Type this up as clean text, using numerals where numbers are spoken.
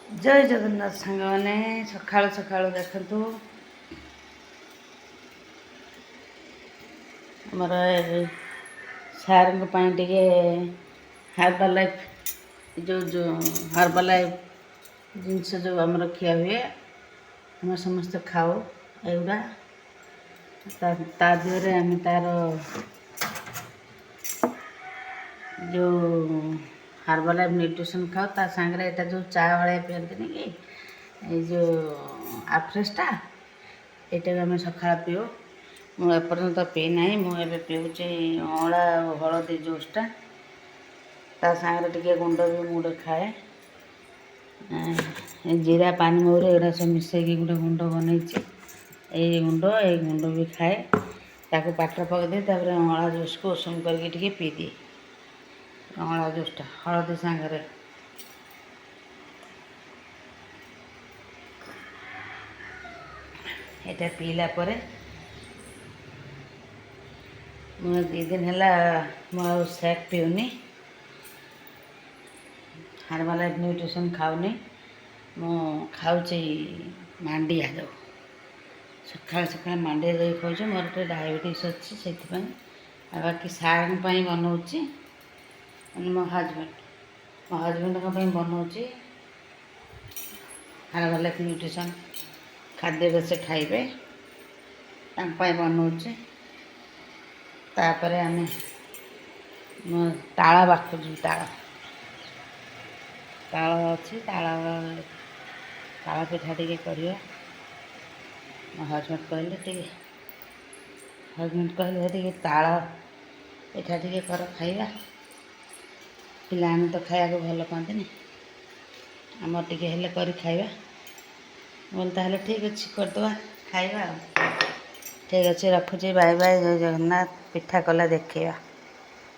जय जगन्नाथ सांग मैंने सकाळु सकाळु देखु आमर सार टे हार्बल लाइफ जो जो हार्बल लाइफ जिनस जो आमर खिया हुए आम समस्त खाओ एगुड़ा तादेहरे आम तार जो हार्बल लाइफ न्यूट्रिशन खाओ ता सांगे एटा जो चा भाया पिंटनी कि ये जो आफ्रेसटा यहाँ आम सका पीओ मुझे पी ना मुझे पीऊँचे अँला हलदी जूसटा ता सांगे टे गुंड भी मुझे खाए जीरा पानी महुरी एगुड़ा सब मिसेक गोटे गुंड बनई ये गुंड भी खाए ताको पाटर पकईदे अँला जूस को उषुम करके पी दिए अँला जूसटा हलदी सांगे ये पीला मुझे 2 दिन है मुझे सेक पीऊनी हार्बल लाइफ न्यूट्रिशन खाऊनी मु खाऊँ मांडिया जो सका सका मांडिया जो खाऊँ मोर तो डायबिटीज अच्छी से बाकी सार बनाऊँगी मो हजबैंड बनाऊँगी हार्बल लाइफ न्यूट्रिशन खाद्य से खाइबे बनाऊँगी तापर आम ताला बाखुची ताल अच्छी ताल पिठा टे करवा मो हजबैंड कहले ताल पिठा टे कर खाइबा पिला तो खाया भल पाती आम टे कर खाइबा बोल ताहले ठीक अच्छे करदे खाइबा ठीक अच्छे रखुची बाय बाय जय जगन्नाथ पिठा कला देखा।